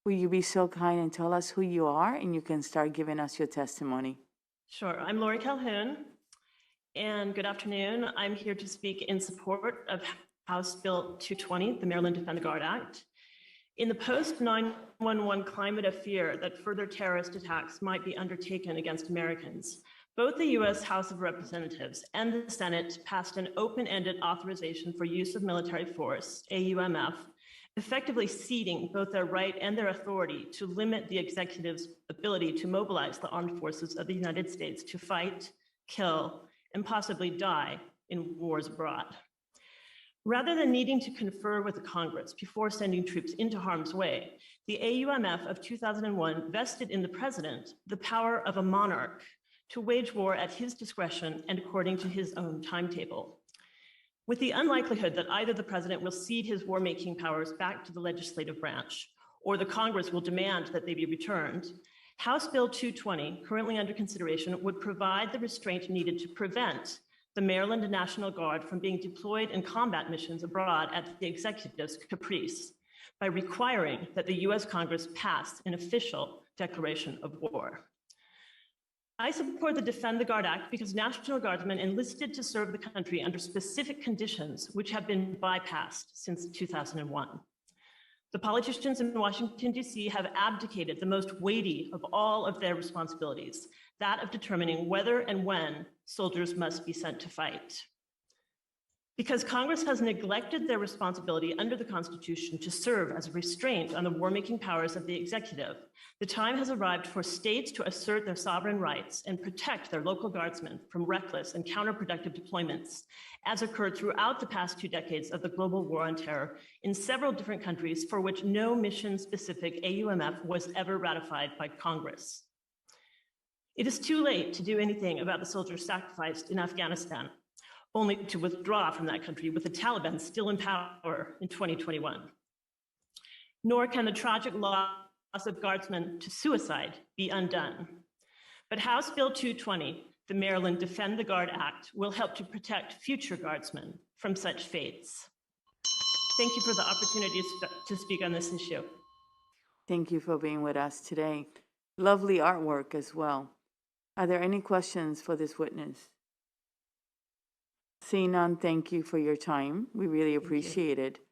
Will you be so kind and tell us who you are, and you can start giving us your testimony? Sure. I'm Laurie Calhoun, and good afternoon. I'm here to speak in support of House Bill 220, the Maryland Defend the Guard Act. In the post-9/11 climate of fear that further terrorist attacks might be undertaken against Americans, both the U.S. House of Representatives and the Senate passed an open-ended authorization for use of military force, AUMF, effectively ceding both their right and their authority to limit the executive's ability to mobilize the armed forces of the United States to fight, kill, and possibly die in wars abroad. Rather than needing to confer with the Congress before sending troops into harm's way, the AUMF of 2001 vested in the president the power of a monarch to wage war at his discretion and according to his own timetable. With the unlikelihood that either the president will cede his war-making powers back to the legislative branch or the Congress will demand that they be returned, House Bill 220, currently under consideration, would provide the restraint needed to prevent the Maryland National Guard from being deployed in combat missions abroad at the executive's caprice by requiring that the U.S. Congress pass an official declaration of war. I support the Defend the Guard Act because National Guardsmen enlisted to serve the country under specific conditions which have been bypassed since 2001. The politicians in Washington, D.C. have abdicated the most weighty of all of their responsibilities, that of determining whether and when soldiers must be sent to fight. Because Congress has neglected their responsibility under the Constitution to serve as a restraint on the war-making powers of the executive, the time has arrived for states to assert their sovereign rights and protect their local guardsmen from reckless and counterproductive deployments, as occurred throughout the past 2 decades of the global war on terror in several different countries for which no mission-specific AUMF was ever ratified by Congress. It is too late to do anything about the soldiers sacrificed in Afghanistan, only to withdraw from that country with the Taliban still in power in 2021. Nor can the tragic loss of guardsmen to suicide be undone. But House Bill 220, the Maryland Defend the Guard Act, will help to protect future guardsmen from such fates. Thank you for the opportunity to speak on this issue. Thank you for being with us today. Lovely artwork as well. Are there any questions for this witness? Seeing none, thank you for your time. We really appreciate it.